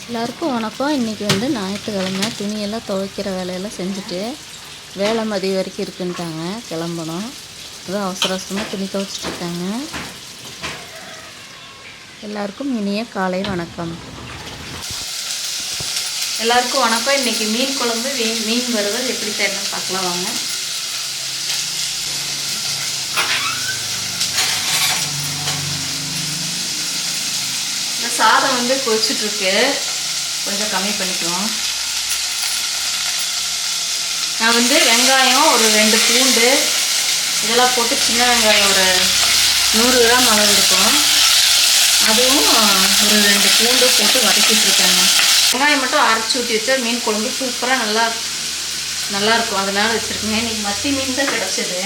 எல்லாருக்கும் வணக்கம். இன்றைக்கி வந்து ஞாயிற்றுக்கிழமை துணியெல்லாம் துவைக்கிற வேலையெல்லாம் செஞ்சுட்டு வேலை மதியம் வரைக்கும் இருக்குன்ட்டாங்க, கிளம்பணும். அதுவும் அவசர அவசரமாக துணி துவைச்சிட்ருக்காங்க. எல்லாருக்கும் இனிய காலை வணக்கம். எல்லாருக்கும் வணக்கம். இன்றைக்கி மீன் குழம்பு, மீன் வறுவல் எப்படி செய்யணும்னு பார்க்கலாம் வாங்க. இந்த சாதம் வந்து கொதிச்சுட்ருக்கு, கொஞ்சம் கம்மி பண்ணிக்குவோம். நான் வந்து வெங்காயம் ஒரு 2 பூண்டு இதெல்லாம் போட்டு, சின்ன வெங்காயம் ஒரு 100 கிராம் அளவு இருக்கும், அதுவும் ஒரு 2 பூண்டு போட்டு வதக்கிட்டுருக்காங்க. வெங்காயம் மட்டும் அரைச்சி ஊற்றி வச்சா மீன் குழம்பு சூப்பராக நல்லாயிருக்கும். அதனால் வச்சுருக்கேன். இன்றைக்கி மத்தி மீன் தான் கிடச்சிது,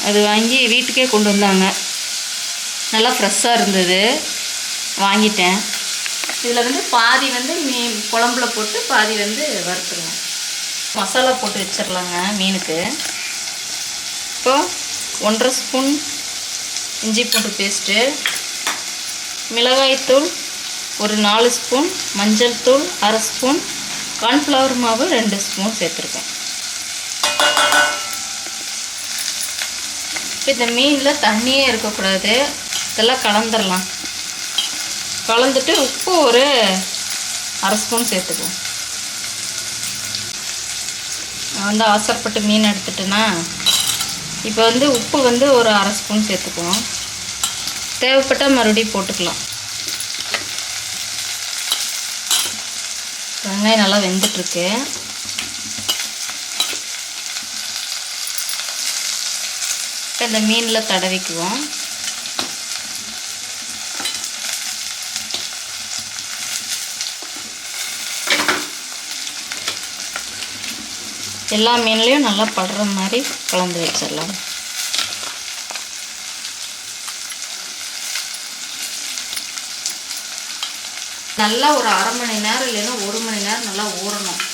அது வாங்கி வீட்டுக்கே கொண்டு வந்தாங்க. நல்லா ஃப்ரெஷ்ஷாக இருந்தது, வாங்கிட்டேன். இதில் வந்து பாதி வந்து மீன் குழம்புல போட்டு பாதி வந்து வறுத்துருவோம். மசாலா போட்டு வச்சிடலாங்க மீனுக்கு. இப்போது 1.5 ஸ்பூன் இஞ்சி பூண்டு பேஸ்ட்டு, மிளகாய்த்தூள் ஒரு 4 ஸ்பூன், மஞ்சள் தூள் 1/2 ஸ்பூன், கார்ன்ஃப்ளவர் மாவு 2 ஸ்பூன் சேர்த்துருக்கேன். இப்போ இந்த மீனில் தண்ணியே இருக்கக்கூடாது, இதெல்லாம் கலந்துடலாம். கலந்துட்டு உப்பு ஒரு 1/2 ஸ்பூன் சேர்த்துக்குவோம். நான் வந்து அவசரப்பட்டு மீன் எடுத்துட்டேன்னா, இப்போ வந்து உப்பு வந்து ஒரு 1/2 ஸ்பூன் சேர்த்துக்குவோம். தேவைப்பட்டால் மறுபடியும் போட்டுக்கலாம். வெங்காயம் நல்லா வெந்துட்டுருக்கு. இப்போ இந்த மீனில் தடவிக்குவோம். எல்லா மீன்லேயும் நல்லா படுற மாதிரி கலந்து வச்சிடலாம். நல்லா ஒரு 1/2 மணி நேரம் இல்லைன்னா 1 மணி நேரம் நல்லா ஊறணும்.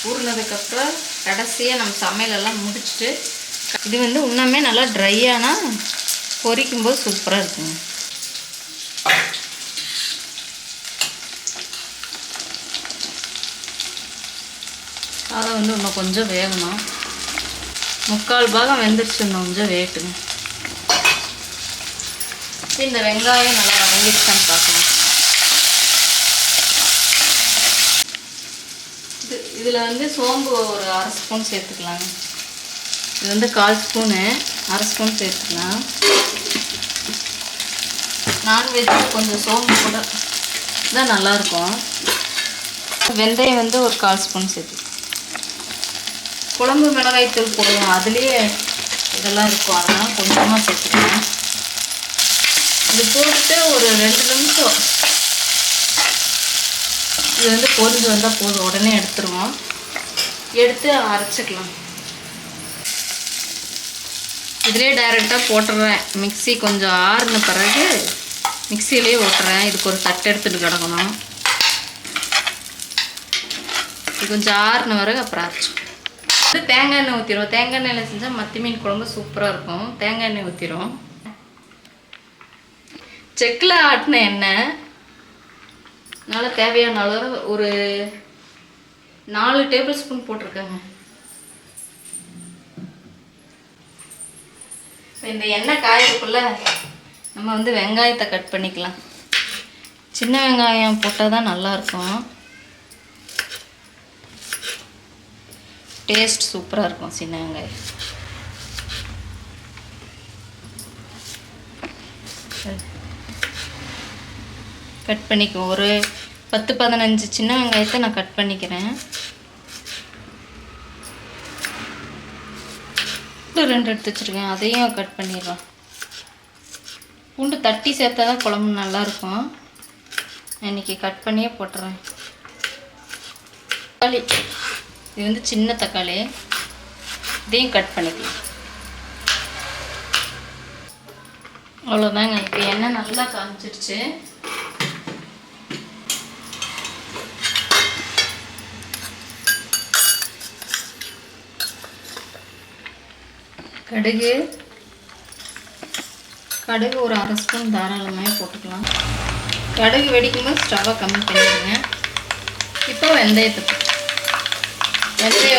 ஊறினதுக்கப்புறம் கடைசியாக நம்ம சமையலெல்லாம் முடிச்சுட்டு, இது வந்து இன்னுமே நல்லா ட்ரையானால் பொரிக்கும்போது சூப்பராக இருக்குங்க. அதை வந்து இன்னும் கொஞ்சம் வேகணும். 3/4 பாகம் வெந்துருச்சு, இன்னும் கொஞ்சம் வேகட்டுங்க. இந்த வெங்காயம் நல்லா வதங்கிடுச்சான்னு பார்க்கலாம். இதில் வந்து சோம்பு ஒரு 1/2 ஸ்பூன் சேர்த்துக்கலாங்க. இது வந்து 1/4 ஸ்பூனு, 1/2 ஸ்பூன் சேர்த்துக்கலாம். நான்வெஜ்ஜு கொஞ்சம் சோம்பு கூட தான் நல்லாயிருக்கும். வெந்தயம் வந்து ஒரு 1/4 ஸ்பூன் சேர்த்து, குழம்பு மிளகாய்த்தூள் போடுவோம், அதுலேயே இதெல்லாம் இருக்கும், அதனால் கொஞ்சமாக சேர்த்துக்கலாம். இது போட்டுட்டு ஒரு 2 நிமிஷம் இது வந்து பொரிஞ்சு வந்தால் போதும், உடனே எடுத்துருவோம். எடுத்து அரைச்சிக்கலாம். இதிலே டைரெக்டாக போட்டுடுறேன். மிக்ஸி கொஞ்சம் ஆறுன பிறகு மிக்சியிலே ஓட்டுறேன். இதுக்கு ஒரு தட்டு எடுத்துகிட்டு கிடக்கணும். இது கொஞ்சம் ஆறுன பிறகு அப்புறம் அரைச்சி தேங்காய் எண்ணெய் ஊற்றிடும். தேங்காய் எண்ணெயில் செஞ்சால் மத்தி மீன் குழம்பு சூப்பராக இருக்கும். தேங்காய் எண்ணெய் ஊற்றிடும். செக்கில் ஆட்டின எண்ணெய் அதனால் தேவையான அளவு ஒரு 4 டேபிள் ஸ்பூன் போட்டிருக்கேங்க. இந்த எண்ணெய் காயத்துக்குள்ளே நம்ம வந்து வெங்காயத்தை கட் பண்ணிக்கலாம். சின்ன வெங்காயம் போட்டால் தான் நல்லாயிருக்கும், டேஸ்ட் சூப்பராக இருக்கும் சின்ன வெங்காயம். கட் பண்ணிக்குவோம். ஒரு 10-15 சின்ன வெங்காயத்தை நான் கட் பண்ணிக்கிறேன். 2 எடுத்து வச்சுருக்கேன், அதையும் கட் பண்ணிடலாம். பூண்டு தட்டி சேர்த்தா தான் குழம்பு நல்லாயிருக்கும். இன்றைக்கி கட் பண்ணியே போட்டுறேன். தக்காளி, இது வந்து சின்ன தக்காளி, இதையும் கட் பண்ணிக்கலாம். அவ்வளோதாங்க. இப்போ எண்ணெய் நல்லா காமிச்சிருச்சு. கடுகு ஒரு 1/2 ஸ்பூன் தாராளமாக போட்டுக்கலாம். கடுகு வெடிக்கும்போது ஸ்டவ்வை கம்மி பண்ணிடுங்க. இப்போ வெந்தயம்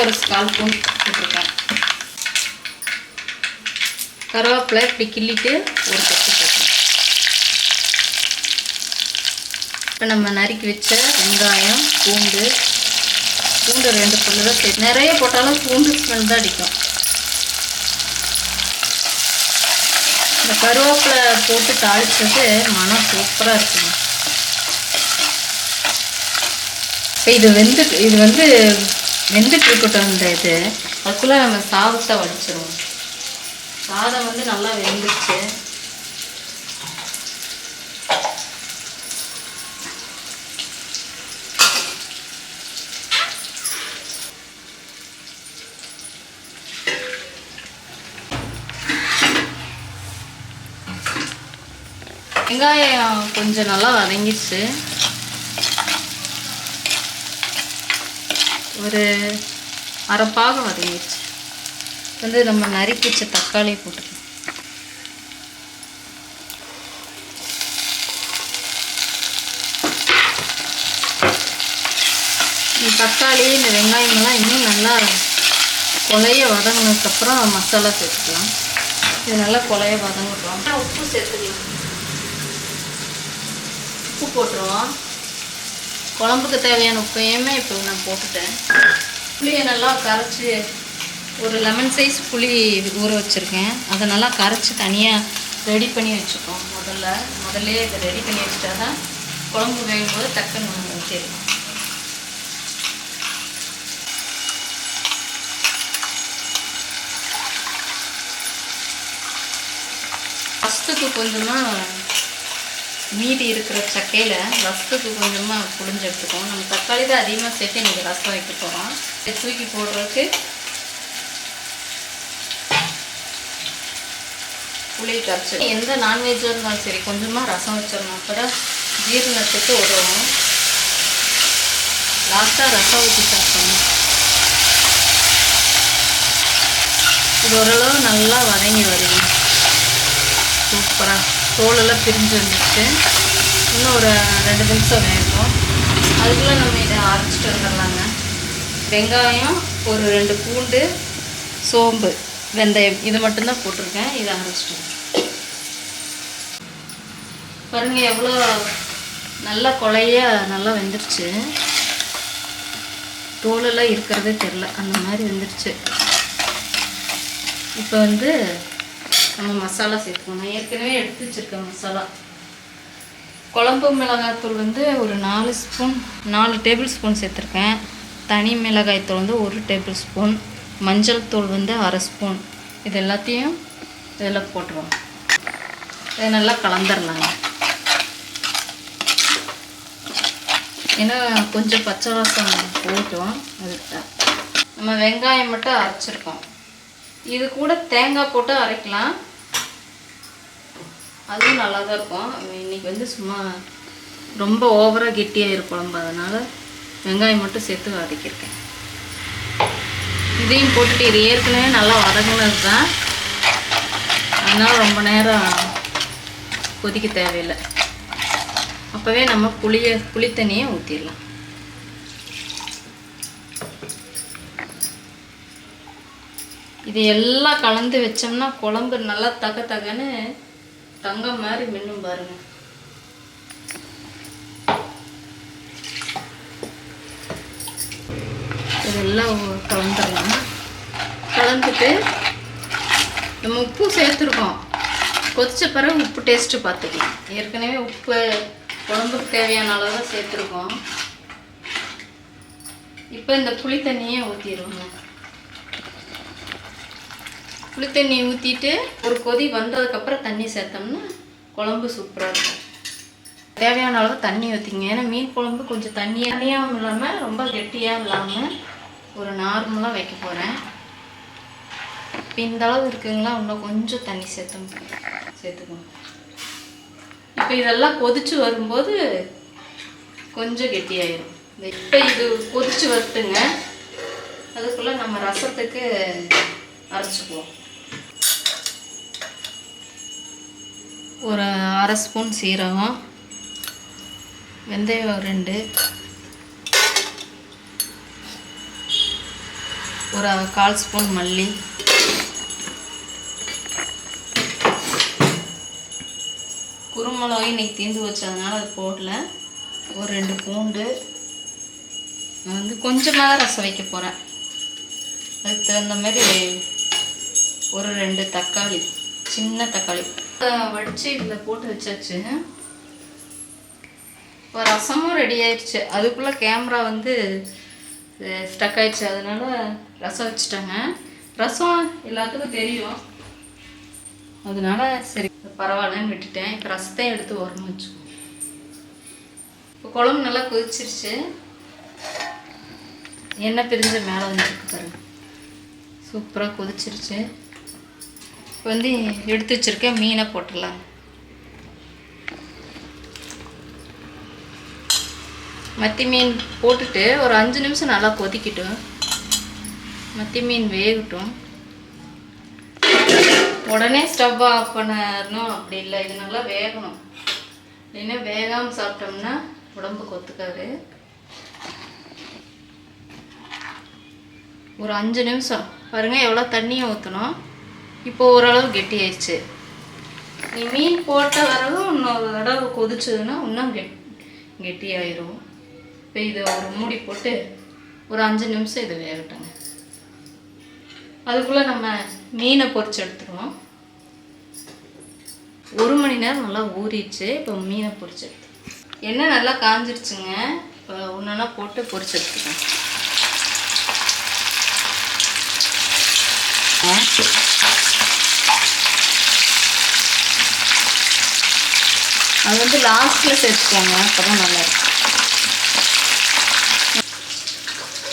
ஒரு 1/4 ஸ்பூன் போட்டிருக்கேன். கருவேப்பிலை இப்படி கிள்ளிட்டு ஒரு கொத்து போட்டுருக்கேன். இப்போ நம்ம நறுக்கி வச்ச வெங்காயம், பூண்டு 2 பல்லு தான் சேர்த்து. நிறைய போட்டாலும் பூண்டு ஸ்மெல் தான் அடிக்கும். இந்த கருவேப்பிலை போட்டு தாளிச்சது மனம் சூப்பராக இருக்குங்க. இப்போ இது வெந்துட்டு இருக்கட்டும். இது அதுக்குள்ளே நம்ம சாதத்தை வடிச்சிருவோம். சாதம் நல்லா வெந்துச்சு. வெங்காயம் கொஞ்சம் நல்லா வதங்கிச்சு. ஒரு அரைப்பாகம் வதங்கிடுச்சு. நம்ம நறுக்கி வச்ச தக்காளி போட்டுக்கலாம். இந்த தக்காளி இந்த வெங்காயமெல்லாம் இன்னும் நல்லா கொலைய வதங்கினதுக்கப்புறம் மசாலா சேர்த்துக்கலாம். இது நல்லா கொலைய வதங்கிடுறோம். உப்பு சேர்த்துக்கலாம். உப்பு போட்டுருவோம். குழம்புக்கு தேவையான உப்பையுமே இப்போ நான் போட்டுட்டேன். புளியை நல்லா கரைச்சி ஒரு லெமன் சைஸ் புளி ஊற வச்சுருக்கேன். அதை நல்லா கரைச்சி தனியாக ரெடி பண்ணி வச்சுக்கோம். முதல்ல இதை ரெடி பண்ணி வச்சுட்டா தான் குழம்பு வேகும்போது டக்குன்னு ஊற்றிடலாம். ஃபஸ்ட்டுக்கு கொஞ்சமாக மீதி இருக்கிற சக்கையில் ரசத்துக்கு கொஞ்சமாக புளிஞ்சு எடுத்துக்கோம். நம்ம தக்காளி தான் அதிகமாக சேர்த்து இன்றைக்கி ரசம் வைக்க போகிறோம். தூக்கி போடுறதுக்கு புளி கரைச்சி எந்த நான்வெஜ்ஜாக இருந்தாலும் சரி கொஞ்சமாக ரசம் வச்சிடணும். அப்போ தான் ஜீரணத்துக்கு உதவும். லாஸ்ட்டாக ரசம் ஊற்றி சாப்பிடணும். இது ஓரளவு நல்லா வதங்கி வருது. சூப்பராக தோலெல்லாம் பிரிஞ்சு வந்துடுச்சு. இன்னும் ஒரு 2 நிமிஷம் வேகும். அதுக்குள்ளே நம்ம இதை அரைச்சிட்டு வந்துடலாங்க. வெங்காயம், ஒரு 2 பூண்டு, சோம்பு, வெந்தயம் இது மட்டும்தான் போட்டிருக்கேன். இதை அரைச்சிட்டு பாருங்கள் எவ்வளோ நல்லா கொலைய நல்லா வெந்துருச்சு. தோலெல்லாம் இருக்கிறதே தெரில, அந்த மாதிரி வெந்துருச்சு. இப்போ நம்ம மசாலா சேர்த்துக்கணும். நான் ஏற்கனவே எடுத்து வச்சுருக்கேன் மசாலா. குழம்பு மிளகாய்த்தூள் ஒரு 4 டேபிள் ஸ்பூன் சேர்த்துருக்கேன். தனி மிளகாய்த்தூள் 1 டேபிள் ஸ்பூன். மஞ்சள் தூள் 1/2 ஸ்பூன். இது எல்லாத்தையும் இதில் போட்டுருவோம். இதை நல்லா கலந்துடலாங்க. ஏன்னா கொஞ்சம் பச்சை வாசம் போயிட்டோம். அதுக்கு நம்ம வெங்காயம் மட்டும் அரைச்சிருக்கோம். இது கூட தேங்காய் போட்டு அரைக்கலாம், அதுவும் நல்லா தான் இருக்கும். இன்றைக்கி சும்மா ரொம்ப ஓவராக கெட்டியாக குழம்பு, அதனால் வெங்காயம் மட்டும் சேர்த்து வதக்கியிருக்கேன். இதையும் போட்டுட்டு இது ஏற்கனவே நல்லா வதங்கினது தான், அதனால் ரொம்ப நேரம் கொதிக்க தேவையில்லை. அப்போவே நம்ம புளி தண்ணியை ஊற்றிடலாம். இது எல்லாம் கலந்து வச்சோம்னா குழம்பு நல்லா தகன்னு தங்கம் மாதிரி மின்னும் பாருங்க. இதெல்லாம் கலந்துடலாம். கலந்துட்டு நம்ம உப்பு சேர்த்துருக்கோம். கொதிச்ச பிறகு உப்பு டேஸ்ட்டு பார்த்துக்கலாம். ஏற்கனவே உப்பு குழம்புக்கு தேவையான அளவு தான் சேர்த்துருக்கோம். இப்போ இந்த புளி தண்ணியை ஊற்றிடுவோங்க. புளி தண்ணி ஊற்றிட்டு ஒரு கொதி வந்ததுக்கப்புறம் தண்ணி சேர்த்தோம்னா குழம்பு சூப்பராக இருக்கும். தேவையான அளவு தண்ணி ஊற்றிங்க. ஏன்னா மீன் குழம்பு கொஞ்சம் தண்ணியாகவும் இல்லாமல் ரொம்ப கெட்டியாக இல்லாமல் ஒரு நார்மலாக வைக்க போகிறேன். இப்போ இந்த அளவு இருக்குங்களா, இன்னும் கொஞ்சம் தண்ணி சேர்த்துக்கணும். இப்போ இதெல்லாம் கொதிச்சு வரும்போது கொஞ்சம் கெட்டியாயிடும். இப்போ இது கொதிச்சு வருதுங்க. அதுக்குள்ளே நம்ம ரசத்துக்கு அரைச்சிக்குவோம். ஒரு 1/2 ஸ்பூன் சீரகம், வெந்தயம் 2, ஒரு 1/4 ஸ்பூன் மல்லி, குருமிளகாய் இன்றைக்கி தீர்ந்து வச்சதுனால அது போடல. ஒரு 2 பூண்டு. நான் வந்து கொஞ்சமாக தான் ரசம் வைக்க போகிறேன். அதுக்கு தகுந்த மாதிரி ஒரு 2 தக்காளி, சின்ன தக்காளி வடித்து இதில் போட்டு வச்சாச்சு. இப்போ ரசமும் ரெடி ஆயிடுச்சு. அதுக்குள்ளே கேமரா வந்து ஸ்டக் ஆயிடுச்சு, அதனால ரசம் வச்சுட்டாங்க. ரசம் எல்லாத்துக்கும் தெரியும், அதனால சரி பரவாயில்லன்னு விட்டுட்டேன். இப்போ ரசத்தையும் எடுத்து ஓரமாக வச்சுக்கோங்க. இப்போ குழம்பு நல்லா கொதிச்சிருச்சு. எண்ணெய் பிரிஞ்ச மேலே வந்துருக்கு பாருங்க, சூப்பராக கொதிச்சிருச்சு. இப்போ வந்து எடுத்து வச்சுருக்கேன் மீனை போட்டுடலாம். மத்தி மீன் போட்டுட்டு ஒரு 5 நிமிஷம் நல்லா கொதிக்கட்டும். மத்தி மீன் வேகட்டும். உடனே ஸ்டவ் ஆஃப் பண்ணணும் அப்படி இல்லை, இது நல்லா வேகணும். இல்லைன்னா வேகாமல் சாப்பிட்டோம்னா உடம்புக்கு ஒத்துக்காது. ஒரு 5 நிமிஷம் பாருங்கள், எவ்வளோ தண்ணியை ஊற்றணும். இப்போ ஓரளவு கெட்டி ஆயிடுச்சு. நீ மீன் போட்ட வரவும் இன்னொரு தடவை கொதிச்சதுன்னா இன்னும் கெட்டியாயிரும். இப்போ இதை ஒரு மூடி போட்டு ஒரு 5 நிமிஷம் இது வேகட்டுங்க. அதுக்குள்ளே நம்ம மீனை பொரிச்சு எடுத்துருவோம். 1 மணி நேரம் நல்லா ஊறிடுச்சு. இப்போ மீனை பொரிச்சு எடுத்து எண்ணெய் நல்லா காஞ்சிருச்சுங்க. இப்போ ஒன்றா போட்டு பொரிச்சு எடுத்துக்கோங்க. அது வந்து லாஸ்ட்டில் சேர்த்துக்கோங்க, அப்போ தான் நல்லாயிருக்கும்.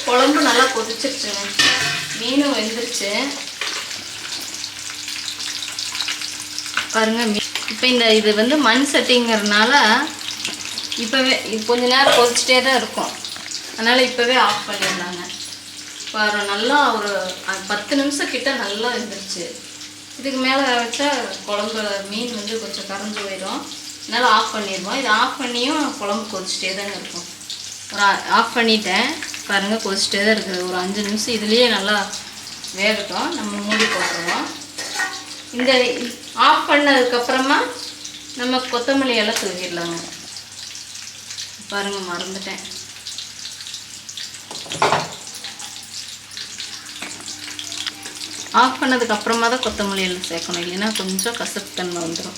குழம்பு நல்லா கொதிச்சிருச்சுங்க, மீனும் வெந்துருச்சு பாருங்கள். இப்போ இது வந்து மண் சட்டிங்கிறதுனால இப்போவே கொஞ்ச நேரம் கொதிச்சிட்டே தான் இருக்கும். அதனால் இப்போவே ஆஃப் பண்ணிடலாங்க. இப்போ நல்லா ஒரு 10 நிமிஷம் கிட்ட நல்லா வெந்துருச்சு. இதுக்கு மேலே வச்சா குழம்பு மீன் வந்து கொஞ்சம் கரைஞ்சி போயிடும். அதனால் ஆஃப் பண்ணிடுவோம். இது ஆஃப் பண்ணியும் குழம்பு கொதிச்சிட்டே தாங்க இருக்கும். ஒரு ஆஃப் பண்ணிட்டேன் பாருங்கள், கொதிச்சிட்டே தான் இருக்குது. ஒரு 5 நிமிஷம் இதுலேயே நல்லா வேகட்டும். நம்ம மூடி போட்டுருவோம். இந்த ஆஃப் பண்ணதுக்கப்புறமா நம்ம கொத்தமல்லி எல்லாம் தூவிடலாங்க. பாருங்கள், மறந்துட்டேன். ஆஃப் பண்ணதுக்கப்புறமா தான் கொத்தமல்லி எல்லாம் சேர்க்கணும், இல்லைன்னா கொஞ்சம் கசப்பு தன்மை வந்துடும்.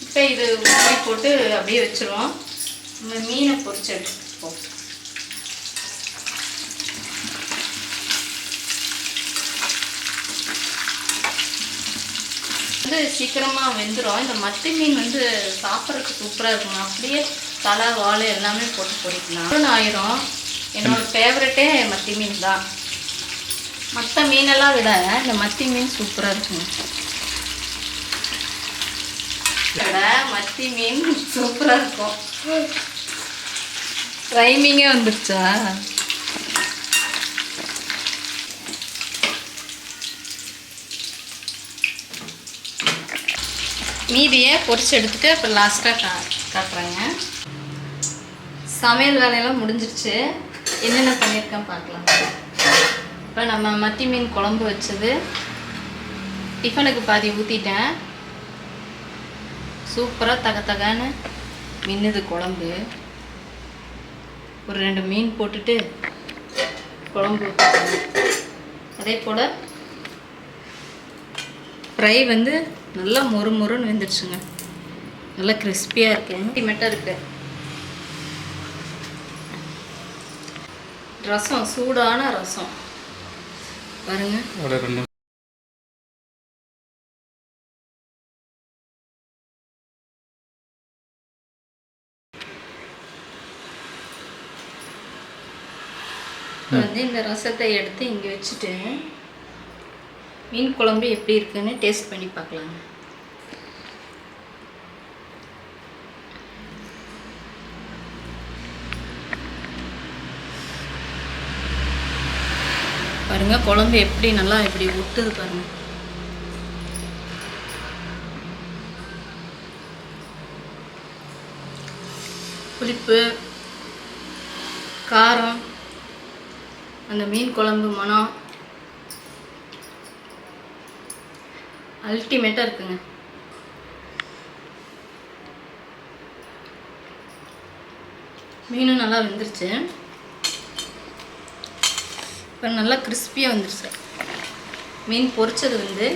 இப்போ இது மூடி போட்டு அப்படியே வச்சுருவோம். நம்ம மீனை பொரிச்சு எடுத்துப்போம். வந்து சீக்கிரமாக வெந்துடும். இந்த மத்தி மீன் வந்து சாப்பிட்றதுக்கு சூப்பராக இருக்குங்க. அப்படியே தலை வாழை எல்லாமே போட்டு பொரிக்கலாம் ஆயிரும். என்னோடய ஃபேவரட்டே மத்தி மீன் தான். மற்ற மீனெல்லாம் விட இந்த மத்தி மீன் சூப்பராக இருக்குங்க. மத்தி மீன் சூப்பராக இருக்கும். ரைமிங்கே வந்துருச்சா? மீதியை பொரிச்சு எடுத்துட்டு இப்போ லாஸ்ட்டாக காட்டுறேங்க. சமையல் வேலையெல்லாம் முடிஞ்சிருச்சு. என்னென்ன பண்ணியிருக்கேன் பார்க்கலாம். இப்போ நம்ம மத்தி மீன் குழம்பு வச்சது டிஃபனுக்கு பாதி ஊற்றிட்டேன். சூப்பராக தகன்னு மின்னுது குழம்பு. ஒரு 2 மீன் போட்டுட்டு குழம்பு ஊற்றிட்டேன். அதே போல் ஃப்ரை வந்து நல்லா மொறுன்னு வெந்துடுச்சுங்க. நல்லா கிறிஸ்பியாக இருக்குது, இன்டிமேட்டாக இருக்குது. ரசம், சூடான ரசம் பாருங்க. வந்து இந்த ரசத்தை எடுத்து இங்கே வச்சுட்டு மீன் குழம்பு எப்படி இருக்குன்னு டேஸ்ட் பண்ணி பார்க்கலாங்க. பாருங்க குழம்பு எப்படி நல்லா இப்படி ஒட்டுது பாருங்க. புளிப்பு, காரம், அந்த மீன் குழம்பு மனம் அல்டிமேட்டாக இருக்குங்க. மீனும் நல்லா வெந்துருச்சு. இப்போ நல்லா கிறிஸ்பியாக வந்துருச்சு. மீன் பொரிச்சது வந்து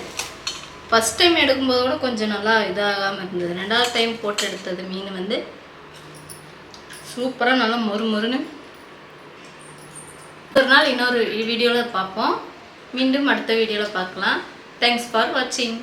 ஃபஸ்ட் டைம் எடுக்கும்போது கூட கொஞ்சம் நல்லா இதாகாமல் இருந்தது. 2வது டைம் போட்டு எடுத்தது மீன் வந்து சூப்பராக நல்லா மொறு மொறுன்னு. ஒரு நாள் இன்னொரு வீடியோவில் பார்ப்போம். மீண்டும் அடுத்த வீடியோவில் பார்க்கலாம். தேங்க்ஸ் ஃபார் வாட்சிங்.